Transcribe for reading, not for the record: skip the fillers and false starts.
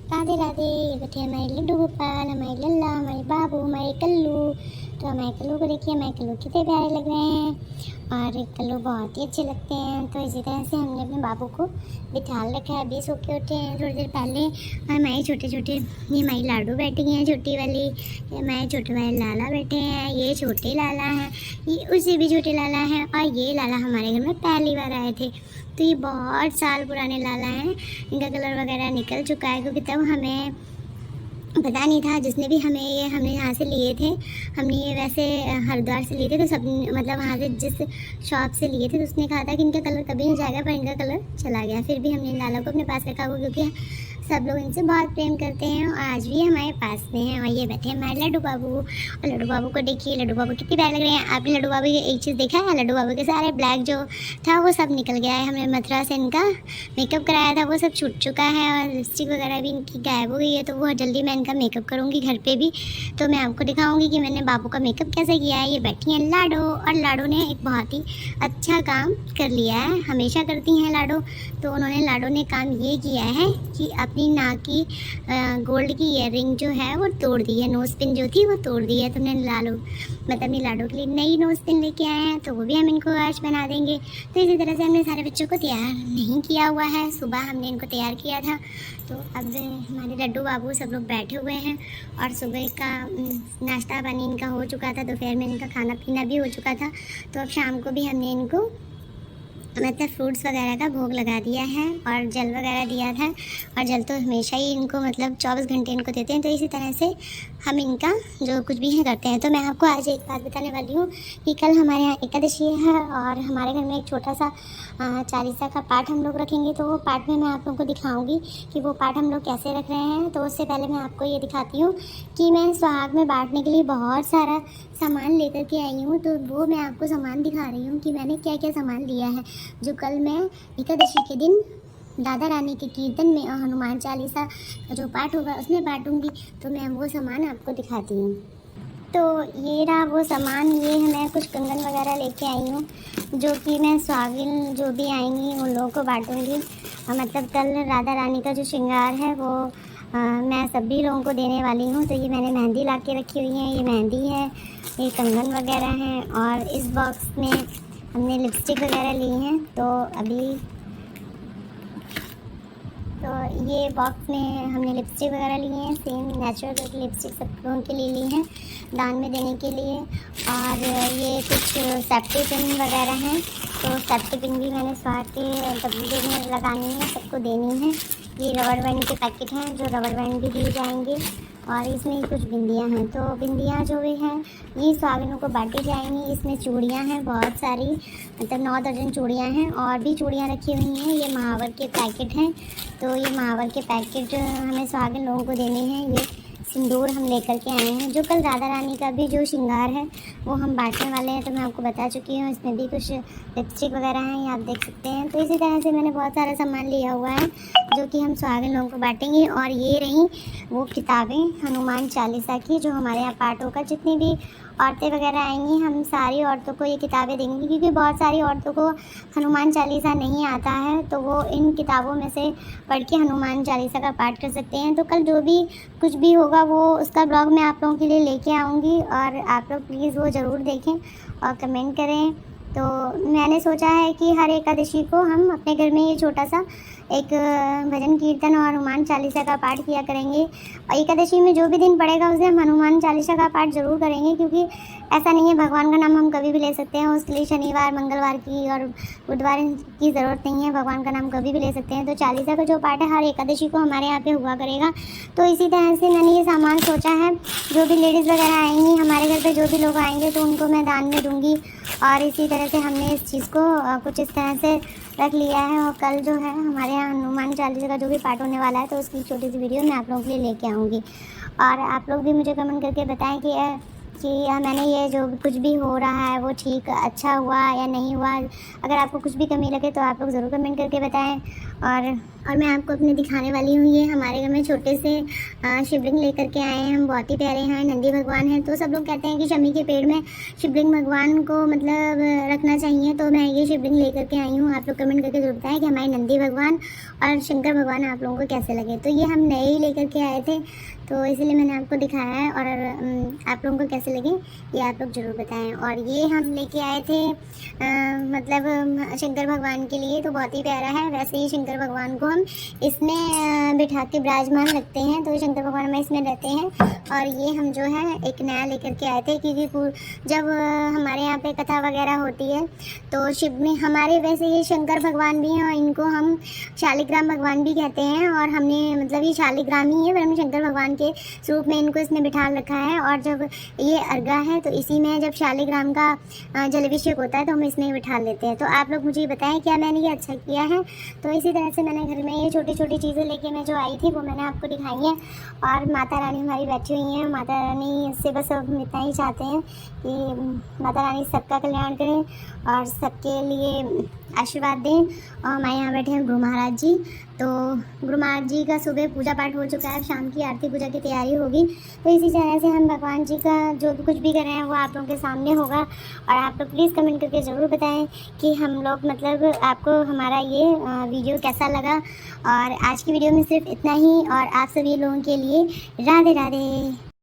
राधे राधे। ये बैठे हमारे लड्डू गोपाल, हमारे लल्ला, हमारे बाबू, हमारे कल्लू। तो हमारे कल्लू को देखिए, हमारे कल्लू कितने प्यारे लग रहे हैं और कल्लू बहुत ही अच्छे लगते हैं। तो इसी तरह से हमने अपने बाबू को बिठा रखा है। अभी सो के उठे हैं थोड़ी देर पहले। और हमारे छोटे छोटे, ये हमारी लाडू बैठी हैं छोटी वाली, ये हमारे छोटे वाले लाला बैठे हैं, ये छोटे लाला हैं, ये उससे भी छोटे लाला हैं और ये लाला हमारे घर में पहली बार आए थे। तो ये बहुत साल पुराने लाला हैं, इनका कलर वगैरह निकल चुका है क्योंकि तब हमें पता नहीं था। जिसने भी हमने यहाँ से लिए थे, हमने ये वैसे हरिद्वार से लिए थे, तो सब मतलब वहाँ से जिस शॉप से लिए थे तो उसने कहा था कि इनका कलर कभी नहीं जाएगा, पर इनका कलर चला गया। फिर भी हमने लाला को अपने पास रखा हुआ क्योंकि सब लोग इनसे बहुत प्रेम करते हैं और आज भी हमारे पास में हैं। और ये बैठे हमारे लड्डू बाबू, और लड्डू बाबू को देखिए, लड्डू बाबू कितने प्यारे लग रहे हैं। आपने लड्डू बाबू की एक चीज़ देखा है, लड्डू बाबू के सारे ब्लैक जो था वो सब निकल गया है। हमने मथुरा से इनका मेकअप कराया था, वो सब छूट चुका है और लिपस्टिक वगैरह भी इनकी गायब हो गई है। तो वो जल्दी मैं इनका मेकअप करूँगी घर पे भी, तो मैं आपको दिखाऊँगी कि मैंने बाबू का मेकअप कैसे किया है। ये बैठी हैं लाडो, और लाडो ने एक बहुत ही अच्छा काम कर लिया है, हमेशा करती हैं लाडो। तो लाडो ने काम ये किया है कि अपनी नाक की गोल्ड की ईयररिंग जो है वो तोड़ दी है, नोज पिन जो थी वो तोड़ दी है। तो हमने अपनी लाडो के लिए नई नोज पिन लेके आए हैं, तो वो भी हम इनको आज बना देंगे। तो इसी तरह से हमने सारे बच्चों को तैयार नहीं किया हुआ है, सुबह हमने इनको तैयार किया था। तो अब हमारे लड्डू बाबू सब लोग बैठे हुए हैं और सुबह का नाश्ता पानी इनका हो चुका था, दोपहर में इनका खाना पीना भी हो चुका था। तो अब शाम को भी हमने इनको मतलब फ्रूट्स वगैरह का भोग लगा दिया है और जल वगैरह दिया था। और जल तो हमेशा ही इनको मतलब 24 घंटे इनको देते हैं। तो इसी तरह से हम इनका जो कुछ भी है करते हैं। तो मैं आपको आज एक बात बताने वाली हूँ कि कल हमारे यहाँ एकादशी है और हमारे घर में एक छोटा सा चालीसा का पाठ हम लोग रखेंगे। तो वो पाठ में मैं आप लोगों को दिखाऊंगी कि वो पाठ हम लोग कैसे रख रहे हैं। तो उससे पहले मैं आपको ये दिखाती हूँ कि मैं सुहाग में बांटने के लिए बहुत सारा सामान लेकर के आई हूँ। तो वो मैं आपको सामान दिखा रही हूँ कि मैंने क्या क्या सामान लिया है, जो कल मैं एकादशी के दिन दादा रानी के कीर्तन में और हनुमान चालीसा का जो पाठ होगा उसमें बांटूंगी। तो मैं वो सामान आपको दिखाती हूँ। तो ये रहा वो सामान, ये मैं कुछ कंगन वगैरह लेके आई हूँ जो कि मैं सुहागिन जो भी आएंगी उन लोगों को बांटूंगी। मतलब कल राधा रानी का जो श्रृंगार है वो मैं सभी लोगों को देने वाली हूँ। तो ये मैंने मेहंदी ला के रखी हुई है, ये मेहंदी है, ये कंगन वगैरह हैं और इस बॉक्स में हमने लिपस्टिक वगैरह ली हैं। तो ये बॉक्स में हमने लिपस्टिक वगैरह ली हैं, सेम नेचुरल लिपस्टिक सब लोगों के लिए ली हैं दान में देने के लिए। और ये कुछ सेफ्टी पिन वगैरह हैं, तो सेफ्टी पिन भी मैंने स्वाद के डब्बे में लगानी है, सबको देनी है। ये रबर बैंड के पैकेट हैं जो रबर बैंड भी दिए जाएंगे। और इसमें कुछ बिंदियाँ हैं, तो बिंदियाँ जो भी हैं ये सुहागिनों को बांटी जाएंगी। इसमें चूड़ियाँ हैं बहुत सारी, मतलब 9 दर्जन चूड़ियाँ हैं और भी चूड़ियाँ रखी हुई हैं। ये महावर के पैकेट हैं, तो ये महावर के पैकेट हमें सुहागिन लोगों को देने हैं। ये सिंदूर हम लेकर के आए हैं, जो कल राधा रानी का भी जो श्रृंगार है वो हम बांटने वाले हैं। तो मैं आपको बता चुकी हूँ, इसमें भी कुछ लिपस्टिक वगैरह हैं, ये आप देख सकते हैं। तो इसी तरह से मैंने बहुत सारा सामान लिया हुआ है जो कि हम सुहागिन लोगों को बांटेंगे। और ये रही वो किताबें हनुमान चालीसा की, जो हमारे यहाँ पाठ होगा। जितनी भी औरतें वगैरह आएंगी हम सारी औरतों को ये किताबें देंगी, क्योंकि बहुत सारी औरतों को हनुमान चालीसा नहीं आता है, तो वो इन किताबों में से पढ़ के हनुमान चालीसा का पाठ कर सकते हैं। तो कल जो भी कुछ भी होगा वो उसका ब्लॉग मैं आप लोगों के लिए लेके आऊँगी और आप लोग प्लीज़ वो ज़रूर देखें और कमेंट करें। तो मैंने सोचा है कि हर एकादशी को हम अपने घर में ये छोटा सा एक भजन कीर्तन और हनुमान चालीसा का पाठ किया करेंगे। और एकादशी में जो भी दिन पड़ेगा उसे हम हनुमान चालीसा का पाठ ज़रूर करेंगे, क्योंकि ऐसा नहीं है, भगवान का नाम हम कभी भी ले सकते हैं। उसके लिए शनिवार मंगलवार की और बुधवार की ज़रूरत नहीं है, भगवान का नाम कभी भी ले सकते हैं। तो चालीसा का जो पाठ है हर एकादशी को हमारे यहाँ पे हुआ करेगा। तो इसी तरह से मैंने ये सामान सोचा है, जो भी लेडीज़ वगैरह आएंगी हमारे घर पे, जो भी लोग आएंगे तो उनको मैं दान में दूँगी। और इसी तरह से हमने इस चीज़ को कुछ इस तरह से रख लिया है। और कल जो है हमारे यहाँ हनुमान चालीसा का जो भी पाठ होने वाला है, तो उसकी छोटी सी वीडियो मैं आप लोगों के लिए लेके आऊँगी। और आप लोग भी मुझे कमेंट करके बताएं कि मैंने ये जो कुछ भी हो रहा है वो ठीक अच्छा हुआ या नहीं हुआ। अगर आपको कुछ भी कमी लगे तो आप लोग ज़रूर कमेंट करके बताएं। और मैं आपको अपने दिखाने वाली हूँ। ये हमारे घर में छोटे से शिवलिंग लेकर के आए हैं हम, बहुत ही प्यारे हैं, नंदी भगवान हैं। तो सब लोग कहते हैं कि शमी के पेड़ में शिवलिंग भगवान को मतलब रखना चाहिए, तो मैं ये शिवलिंग लेकर के आई हूँ। आप लोग कमेंट करके जरूर बताएं कि हमारे नंदी भगवान और शंकर भगवान आप लोगों को कैसे लगे। तो ये हम नए ही लेकर के आए थे, तो इसीलिए मैंने आपको दिखाया है, और आप लोगों को कैसे लगे ये आप लोग ज़रूर बताएं। और ये हम लेके आए थे मतलब शंकर भगवान के लिए, तो बहुत ही प्यारा है। वैसे ही शंकर भगवान को हम इसमें बिठा के विराजमान रखते हैं, तो शंकर भगवान में इसमें रहते हैं। और ये हम जो है एक नया लेकर के आए थे, क्योंकि जब हमारे यहाँ पे कथा वगैरह होती है तो शिव में हमारे वैसे ये शंकर भगवान भी हैं और इनको हम शालिग्राम भगवान भी कहते हैं। और हमने मतलब ये शालिग्राम ही है, पर हमने शंकर भगवान के स्वरूप में इनको इसमें बिठा रखा है। और जब ये अर्घा है तो इसी में जब शालिग्राम का जलाभिषेक होता है तो हम इसमें बिठा लेते हैं। तो आप लोग मुझे बताएं क्या मैंने ये अच्छा किया है। तो इसी तरह से मैंने घर में ये छोटी छोटी चीज़ें लेके मैं जो आई थी वो मैंने आपको दिखाई है। और माता रानी हमारी बैठी हुई हैं। माता रानी से बस हम इतना ही चाहते हैं कि माता रानी सबका कल्याण करें और सबके लिए आशीर्वाद दें। और हमारे यहाँ बैठे हैं गुरु महाराज जी, तो गुरु महाराज जी का सुबह पूजा पाठ हो चुका है, शाम की आरती पूजा की तैयारी होगी। तो इसी तरह से हम भगवान जी का जो भी कुछ भी कर रहे हैं वो आप लोगों के सामने होगा। और आप लोग प्लीज़ कमेंट करके ज़रूर बताएं कि हम लोग मतलब आपको हमारा ये वीडियो कैसा लगा। और आज की वीडियो में सिर्फ इतना ही, और आप सभी लोगों के लिए राधे राधे।